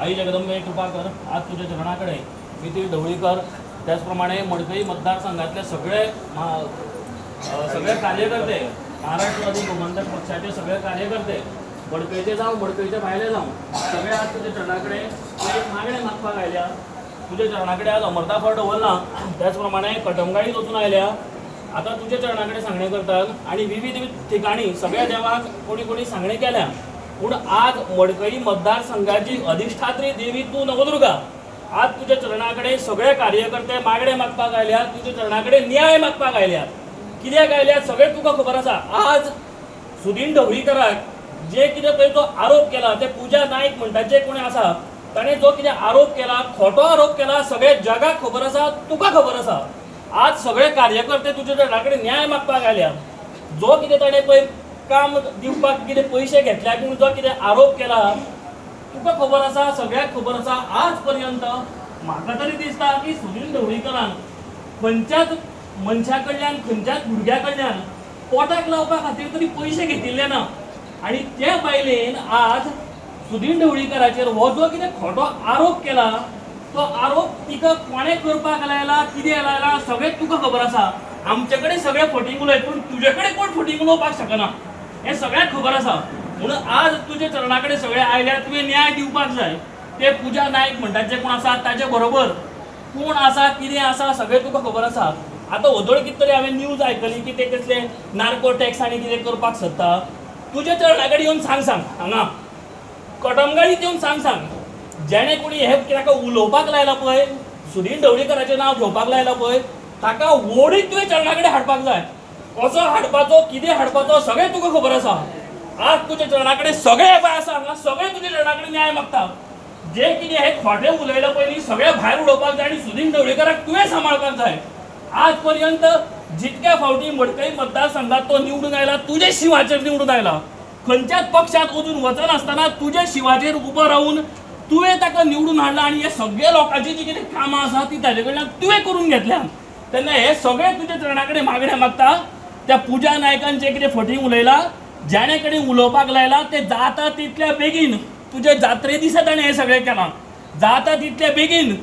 आई जगदंबे कृपाकर, आज तुझ्या चरणाकडे नितीन ढवळीकर, त्याचप्रमाणे मडकई मतदारसंघातले सगळे कार्यकर्ते, महाराष्ट्रवादी गोमंतक पक्षाचे सगळे कार्यकर्ते, मडकईचे जाऊन मडकईच्या भायले जाऊन सगळे आज तुझ्या चरणाकडे एक मागणे मागपाक आयल्या. तुझ्या चरणाकडे आज अमरता फळ दवरला, त्याचप्रमाणे कटमगाळी वचून आयल्या. आता तुझ्या चरणाकडे सांगणे करतात आणि विविध ठिकाणी सगळ्या देवाक कोणी कोणी सांगणे केल्या. पण आज मडकई मतदारसंघाची अधिष्ठात्री देवी तू नवदुर्गा, आज तुझ्या चरणाकडे सगळे कार्यकर्ते मागणे मागपाक आयल्या, तुझ्या चरणाकडे न्याय मागपाक आयल्या. कित्याक आयल्या सगळे तुका खबर आसा. आज सुदीन ढवळीकराक जे कितें पळय तो आरोप केला, ते पूजा नाईक म्हणटा जे कोणी आसा ताणें जो कितें आरोप केला, खोटो आरोप केला, सगळे जगाक खबर आसा, तुका खबर आसा. आज सगळे कार्यकर्ते तुझ्या चरणाकडे न्याय मागपाक आयल्या. जो कितें ताणें पळय काम दिवपाक कितें पयशे घेतल्या किंवा जो कितें आरोप केला तुका खबर आसा, सगळ्याक खबर आसा. आज पर्यंत म्हाका तरी दिसता की सुनील ढवळीकरान खंयच्याच मनशा कडल्यान, खंयच्याच भुरग्या कडल्यान पोटाक लावपा खातीर तरी पयशे घेतिल्ले ना. आणि त्या बायलेन आज सुनील ढवळीकराचेर हो जो कितें खोटो आरोप केला, तो आरोप तिका कोणे करपाक लायला, कितें लायला, सगळें तुका खबर आसा. आमचे कडेन सगळे फटींग उलयत, पण तुजे कडेन कोण फटींग उलोवपाक शकना हें सगळ्यांक खबर आसा. म्हणून आज तुझे चरणाकडे सगळे आयल्या, तुवें न्याय दिवपाक जाय. ते पूजा नाईक म्हणटात जे कोण आसा ताचे बरोबर कोण आसा, कितें आसा, सगळें तुका खबर आसा. आतां ओदोळ कितें तरी हांवें न्यूज आयकली की ते कसले नार्को टॅक्स आनी कितें करपाक सोदता. तुजे चरणाकडे येवन सांग हांगा कटमगाळीत येवन सांग जेणे कोणी हे ताका उलोवपाक लायला पळय, सुनील ढवळीकराचें नांव घेवपाक लायला पळय, ताका वोडीत तुवें चरणाकडे हाडपाक जाय. कसो हाडपाचो, कितें हाडपाचो, सगळें तुका खबर आसा. आज तुझ्या चरणाकडे सगळे बाय आसा, हांगा सगळे तुझ्या चरणाकडे न्याय मागता. जे कितें हे खोटे उलयला पयलीं सगळे भायर उडोवपाक जाय आनी सुनील ढवळीकराक तुवें सांबाळपाक जाय. आज पर्यंत जितक्या फावटी मडकई मतदारसंघात तो निवडून आयला, तुझे शिवाचेर निवडून आयला. खंयच्याच पक्षात वचून वचनासतना तुझे शिवाचेर उबो रावन तुवें ताका निवडून हाडला आनी हे सगळे लोकांची जी कितें कामां आसा ती ताजे कडल्यान तुवें करून घेतल्या. तेन्ना हे सगळे तुझ्या चरणाकडे मागणे मागता. त्या पूजा नायकान जे कितें फटींग उलयला, ज्याणे कडेन उलोवपाक लायला, ते जाता तितल्या बेगीन तुजे जात्रे दिसा ताणें हें सगळें केलां. जाता तितल्या बेगीन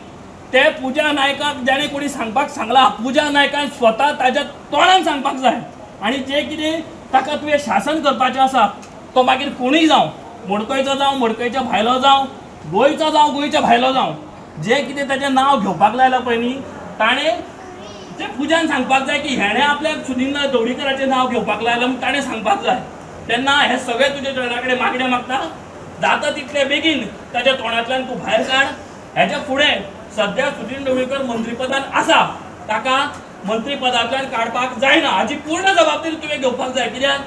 ते पूजा नायकाक जेणे कोणी सांगपाक सांगला, पूजा नायकान स्वता ताज्या तोंडान सांगपाक जाय. आनी जे कितें ताका तुवें शासन करपाचें आसा, तो मागीर कोणूय जावं, मडकयचो जावं, मडकयच्या भायलो जावं, गोंयचो जावं, गोंयच्या भायलो जावं, जे कितें ताचें नांव घेवपाक लायलां पळय न्ही, ताणें ते पुजान सांगपाक जाय की हेणे आपल्याक सुनील ढवळीकराचें नांव घेवपाक लायलां म्हूण ताणें सांगपाक जाय. तेन्ना हे सगळे तुजे चरणाकडे मागणे मागता. जाता तितले बेगीन ताच्या तोंडांतल्यान तूं भायर काड. हेच्या फुडें सध्या सुनील ढवळीकर मंत्रीपदान आसा, ताका मंत्रीपदांतल्यान काडपाक जायना, हाची पूर्ण जबाबदारी तुवें घेवपाक जाय. कित्याक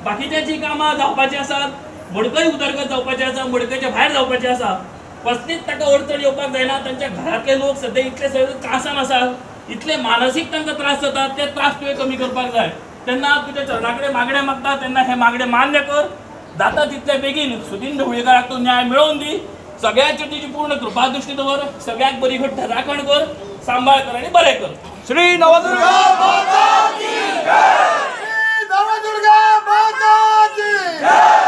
बाकीचे जी कामां जावपाची आसात, मडकय उदरगत जावपाचें आसा, मडकयच्या भायर जावपाचें आसा, कसलीच ताका अडचण येवपाक जायना. तांच्या घरांतले लोक सध्या इतले सगळे त्रासान आसात, इतले मानसीक तांकां त्रास जातात, ते त्रास तुवें कमी करपाक जाय. तेन्ना तुज्या चरणाकडे मागणे मागता, तेन्ना हे मागणे मान्य कर. जाता तितले बेगीन सुनील ढवळीकराक तूं न्याय मेळोवन दी. सगळ्यांचेर तुजी पूर्ण कृपा दृश्टी दवर. सगळ्याक बरी घट्ट राखण कर, सांबाळ कर आनी बरें कर. श्री नवदुर्गा माता की जय. श्री नवदुर्गा माता की जय.